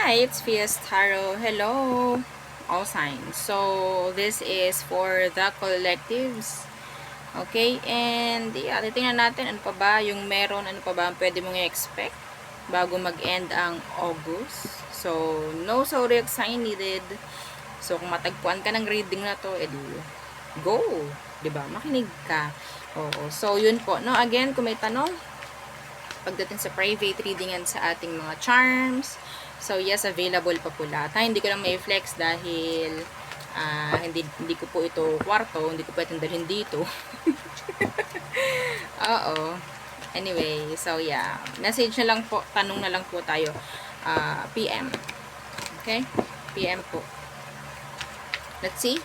Hi, it's Fias Taro. Hello, all signs. So, this is for the collectives. Okay, and yeah, titingnan natin ano pa ba yung meron, ano pa ba ang pwede mong i-expect bago mag-end ang August. So, no zodiac sign needed. So, kung matagpuan ka ng reading na to, edi go. 'Di ba? Makinig ka. Oo. So, yun po. No, again, kung may tanong, pagdating sa private reading yan sa ating mga charms. So, yes, available pa po lahat. Hindi ko lang may flex dahil hindi ko po ito kwarto, hindi ko pwedeng dalhin dito. Oo. Anyway, so yeah. Message na lang po, tanong na lang po tayo. PM. Okay? PM po. Let's see.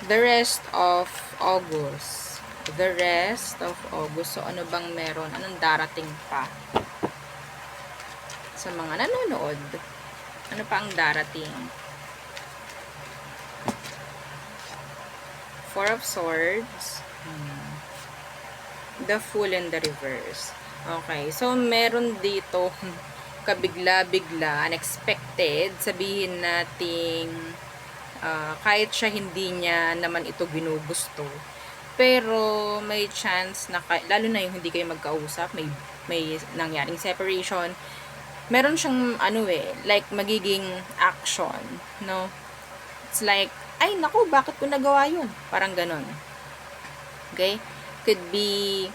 The rest of August. The rest of August. So, ano bang meron? Anong darating pa? Sa mga nanonood, ano pa ang darating? Four of Swords, the Fool and the Reverse. Okay, so meron dito kabigla-bigla, unexpected, sabihin nating kahit siya hindi niya naman ito ginugusto, pero may chance na, lalo na yung hindi kayo magkausap, may nangyaring separation, meron siyang like magiging action, no? It's like, ay naku, bakit ko nagawa yun? Parang ganon. Okay? Could be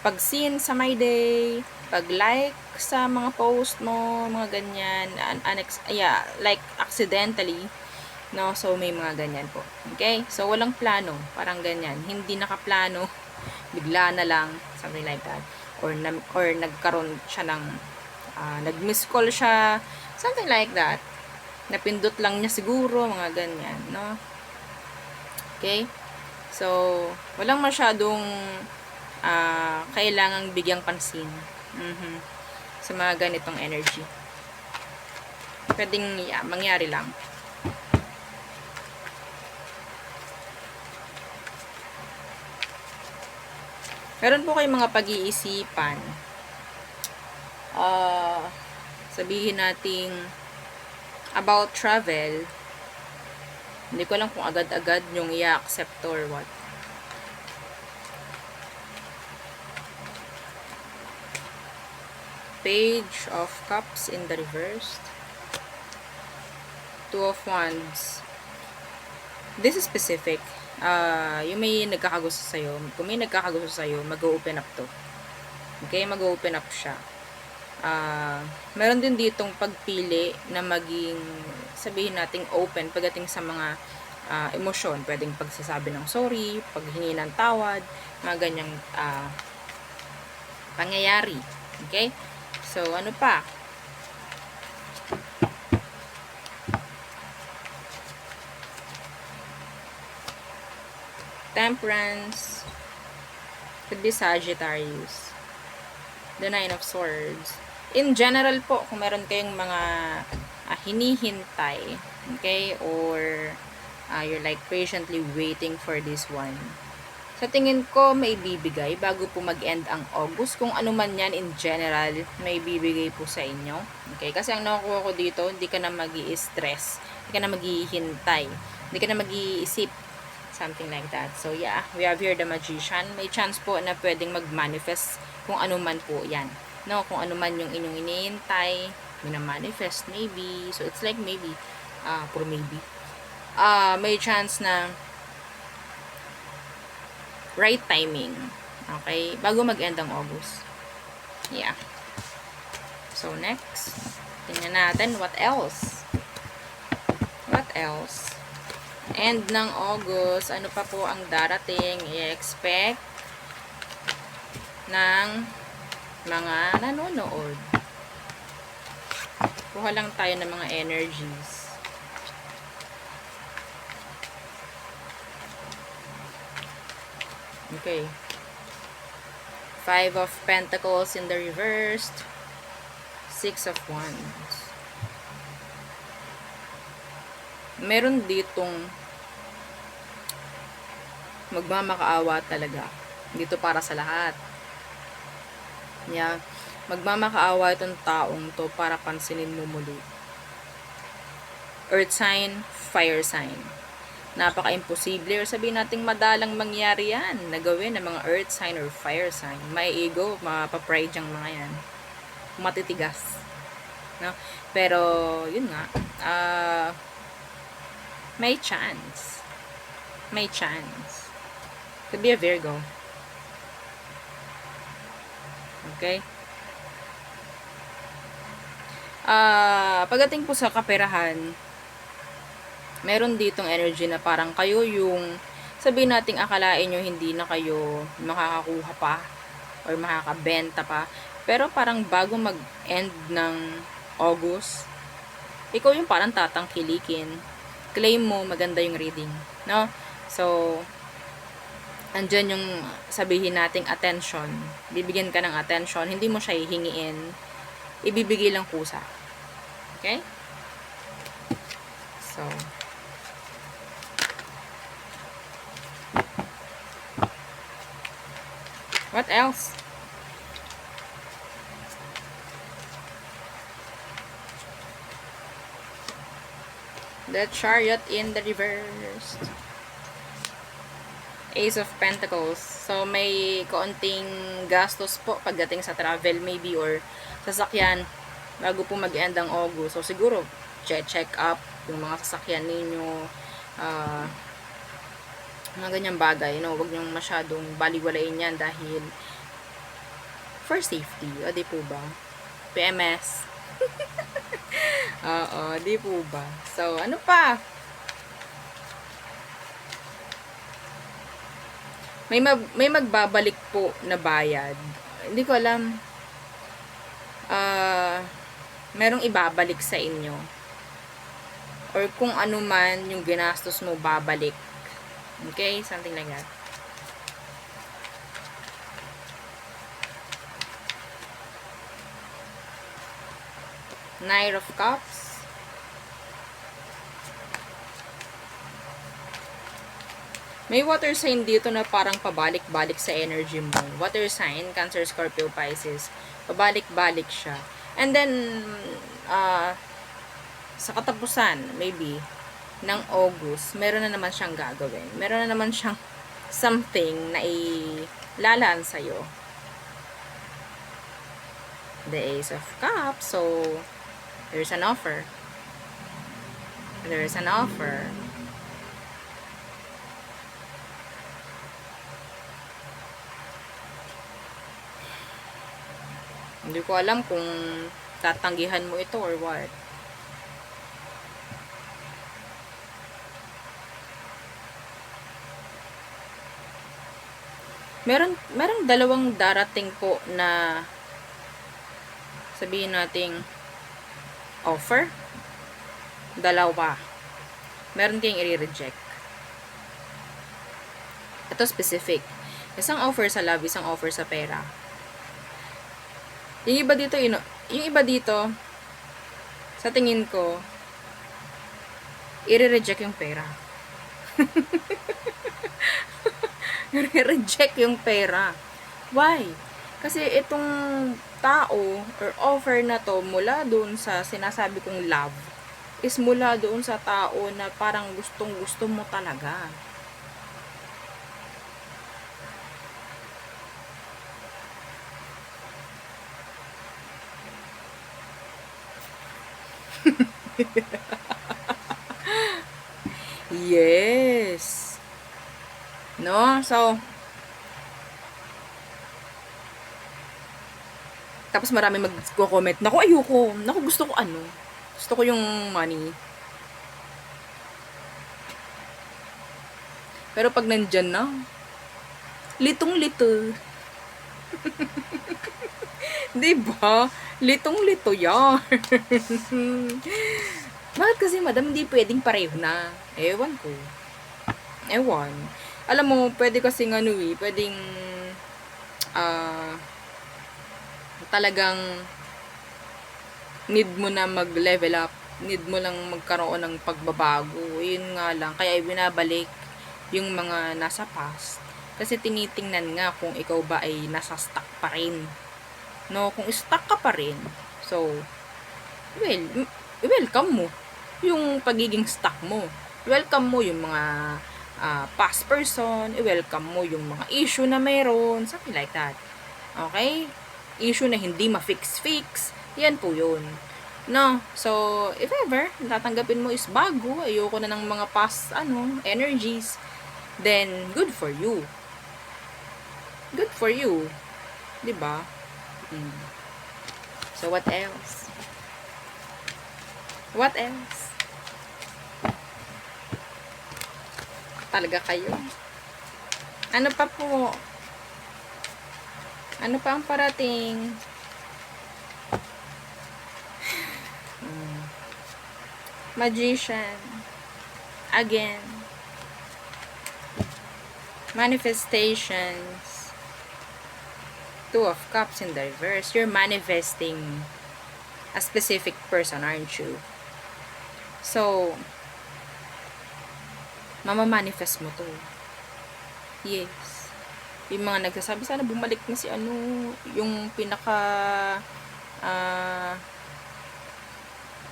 pag-seen sa my day, pag-like sa mga post mo, mga ganyan, like accidentally, no? So may mga ganyan po. Okay? So walang plano, parang ganyan. Hindi nakaplano, bigla na lang, something like that. Or nagkaroon siya ng nag-miss call siya, something like that. Napindot lang niya siguro, mga ganyan, no? Okay? So, walang masyadong kailangang bigyang pansin sa mga ganitong energy. Pwedeng mangyari lang. Meron po kayong mga pag-iisipan. Sabihin nating about travel. Hindi ko alam kung agad-agad yung i-accept or what. Page of Cups in the reverse. Two of Wands. This is specific. Yung may nagkakagusto sa'yo. Kung may nagkakagusto sa'yo, mag-open up to. Okay? Mag-open up siya. Meron din ditong pagpili na maging, sabihin nating open pagdating sa mga emosyon. Pwedeng pagsasabi ng sorry, paghingi ng tawad, mga ganyang pangyayari. Okay? So, ano pa? Temperance. Could be Sagittarius. The Nine of Swords. In general po, kung meron kayong mga hinihintay, okay, or you're like patiently waiting for this one, sa tingin ko may bibigay bago po mag-end ang August. Kung ano man yan in general, may bibigay po sa inyo. Okay, kasi ang nakukuha ko dito, hindi ka na mag-i-stress, hindi ka na mag-ihintay, hindi ka na mag-iisip, something like that. So yeah, we have here the Magician. May chance po na pwedeng mag-manifest kung ano man po yan. No, kung ano man yung inyong iniintay, mina-manifest maybe. So it's like maybe, puro maybe. May chance na right timing. Okay? Bago mag-end ang August. Yeah. So next, tingnan natin what else. What else? End ng August, ano pa po ang darating? I-expect ng mga nanonood. Kuha lang tayo ng mga energies. Okay. Five of Pentacles in the reversed. Six of Wands. Meron ditong magmamakaawa talaga. Dito para sa lahat. Yeah. Magmamakaawa itong taong to para pansinin mo muli. Earth sign, fire sign. Napaka-imposible or sabihin nating madalang mangyari yan na gawin ng mga earth sign or fire sign. May ego, mapapride yung mga yan. Matitigas. No? Pero, yun nga, may chance. May chance. Could be a Virgo. Okay? Pagdating po sa kaperahan, meron ditong energy na parang kayo yung, sabihin nating akalain nyo hindi na kayo makakakuha pa or makakabenta pa. Pero parang bago mag-end ng August, ikaw yung parang tatangkilikin. Claim mo, maganda yung reading. No? So, andyan yung sabihin nating attention. Bibigyan ka ng attention. Hindi mo siya hihingiin. Ibibigay lang kusa. Okay? So, what else? The Chariot in the reverse. Ace of Pentacles. So, may kaunting gastos po pagdating sa travel maybe or sasakyan bago po mag-end ang August. So, siguro, check up yung mga sasakyan ninyo. Mga ganyang bagay. No? Huwag niyong masyadong baliwalain yan dahil for safety. O, di po ba? PMS. Oo, di po ba? So, ano pa? May magbabalik po na bayad. Hindi ko alam. Merong ibabalik sa inyo. Or kung ano man yung ginastos mo, babalik. Okay? Something like that. Knight of Cups. May water sign dito na parang pabalik-balik sa energy mo. Water sign, Cancer, Scorpio, Pisces. Pabalik-balik siya. And then, sa katapusan, maybe, ng August, meron na naman siyang gagawin. Meron na naman siyang something na ilalaan sa'yo. The Ace of Cups. So, there's an offer. There's an offer. Hindi ko alam kung tatanggihan mo ito or what. Merong dalawang darating po na sabihin nating offer. Dalawa. Meron kayong i-reject. Ito specific. Isang offer sa love, isang offer sa pera. Yung iba dito, sa tingin ko, i-reject yung pera. I-reject yung pera. Why? Kasi itong tao or offer na to mula doon sa sinasabi kong love is mula doon sa tao na parang gustong gusto mo talaga. Yes. No? So, tapos marami mag-comment, naku, ayoko. Naku, gusto ko ano. Gusto ko yung money. Pero pag nandyan na, litong-lito. Diba? Litong-lito yan. Bakit kasi, madam, hindi pwedeng pareho na? Ewan ko. Ewan. Alam mo, pwede kasi pwedeng talagang need mo na mag-level up. Need mo lang magkaroon ng pagbabago. Yun nga lang. Kaya binabalik yung mga nasa past. Kasi tinitingnan nga kung ikaw ba ay nasa stuck pa rin. No, kung stuck ka pa rin, so, well, welcome mo yung pagiging stuck mo. Welcome mo yung mga past person, i-welcome mo yung mga issue na mayroon, something like that. Okay? Issue na hindi ma-fix-fix, yan po yun. No? So, if ever, tatanggapin mo is bago, ayoko na ng mga past, energies, then, good for you. Good for you. 'Di ba? So, what else? What else? Talaga kayo? Ano pa po? Ano pa ang parating? Magician. Again. Manifestations. Two of Cups in the reverse. You're manifesting a specific person, aren't you? So, mamamanifest mo to. Yes. Yung mga nagsasabi, sana bumalik na si yung pinaka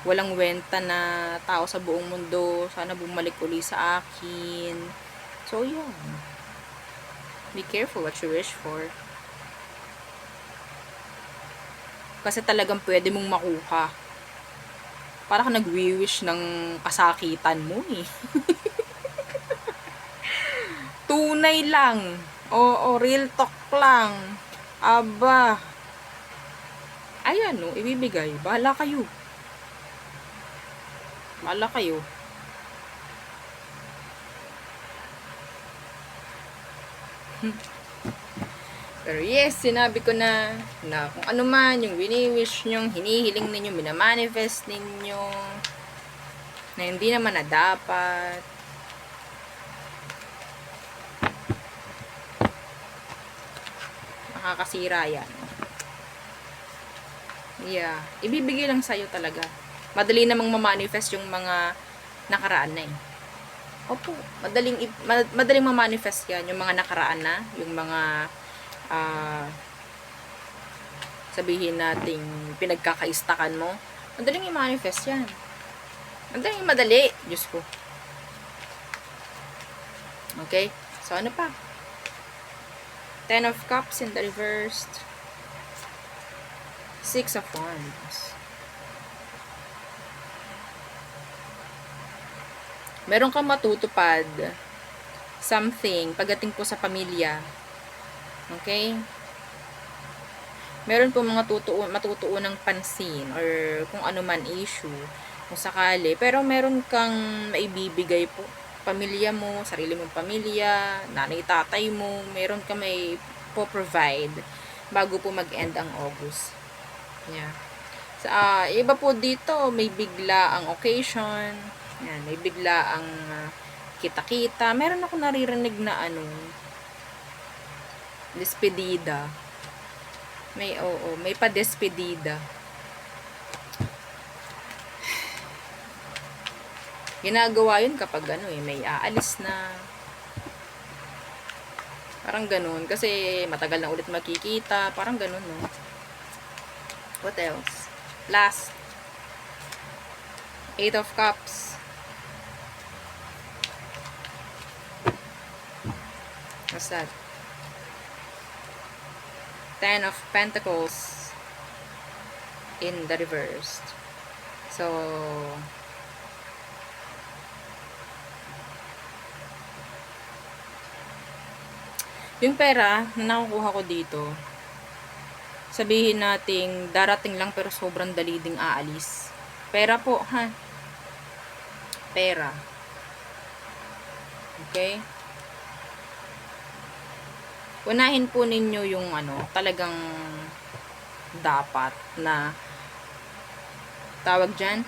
walang wenta na tao sa buong mundo, sana bumalik uli sa akin. So, yun. Be careful what you wish for. Kasi talagang pwede mong makuha. Para ka nagwi-wish ng kasakitan mo eh. Tunay lang. Oo, real talk lang. Aba. Ayan, no, ibibigay. Bahala kayo. Bahala kayo. Pero yes, sinabi ko na kung ano man yung wini-wish nyo, hinihiling ninyo, minamanifest ninyo, na hindi naman na dapat, nakakasira yan. Yeah. Ibibigay lang sa'yo talaga. Madali namang ma-manifest yung mga nakaraan na eh. Opo. Madaling ma-manifest yan. Yung mga nakaraan na. Yung mga sabihin nating pinagkakaistakan mo. Madaling i-manifest yan. Madali. Diyos ko. Okay? So, ano pa? Ten of Cups in the reversed. Six of Wands. Meron kang matutupad something pagdating po sa pamilya. Okay? Meron po mga matutuon ng pansin or kung ano man issue kung sakali. Pero meron kang maibibigay po. Pamilya mo, sarili mong pamilya, nanay, tatay mo, meron ka may po-provide bago po mag-end ang August. Yeah. Sa iba po dito, may bigla ang occasion. Yan, may bigla ang kita-kita. Meron ako naririnig na despedida. May pa-despedida. Ginagawa yun kapag may aalis na. Parang ganun. Kasi matagal na ulit magkikita. Parang ganun, no? What else? Last. Eight of Cups. What's that? Ten of Pentacles in the reversed. So, yung pera na nakukuha ko dito, sabihin nating darating lang pero sobrang dali ding aalis. Pera po, ha? Pera. Okay? Unahin po ninyo yung talagang dapat na tawag dyan,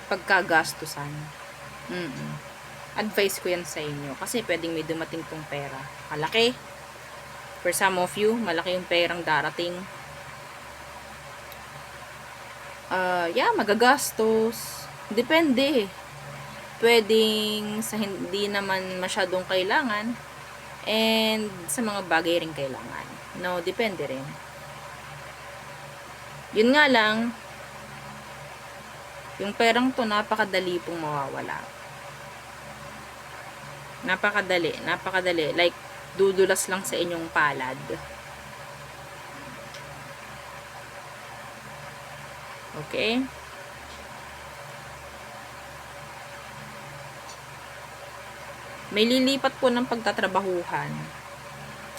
pagkagastusan. Advice ko yan sa inyo. Kasi pwedeng may dumating pong pera. Malaki. For some of you, malaki yung perang darating. Magagastos. Depende. Pwedeng sa hindi naman masyadong kailangan. And sa mga bagay rin kailangan. No, depende rin. Yun nga lang, yung perang to, napakadali pong mawawala. Napakadali. Like, dudulas lang sa inyong palad. Okay? May lilipat po ng pagtatrabahuhan.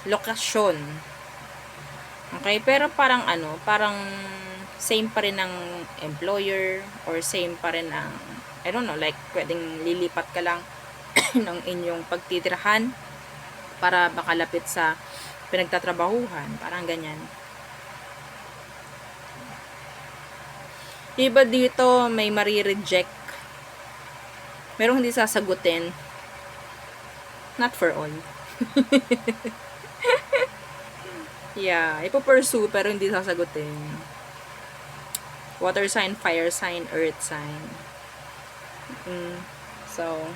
Lokasyon. Okay? Pero parang parang same pa rin ng employer or same pa rin ng, I don't know, like, pwedeng lilipat ka lang ng inyong pagtitirahan para makalapit sa pinagtatrabahuhan. Parang ganyan. Iba dito, may marireject. Merong hindi sasagutin. Not for all. Yeah, ipo-pursue pero hindi sasagutin. Water sign, fire sign, earth sign. So,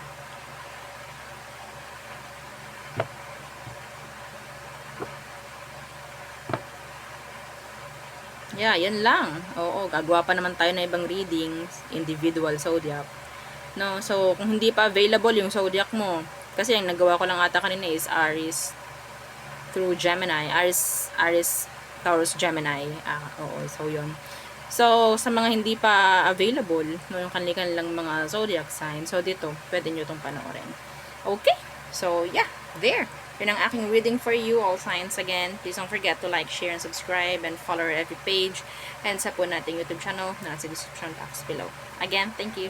yeah, yan lang. Oo, gagawa pa naman tayo ng ibang readings, individual zodiac. No, so kung hindi pa available yung zodiac mo, kasi yung nagawa ko lang ata kanina is Aries through Gemini, Aries Taurus Gemini. Oo, so yun. So, sa mga hindi pa available, no, yung kanilang mga zodiac sign, so dito, pwede nyo itong panoorin. Okay? So, yeah, there. Yun ang aking reading for you, all signs again. Please don't forget to like, share, and subscribe, and follow our every page, and sa po nating YouTube channel na nasa description box below. Again, thank you.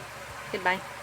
Goodbye.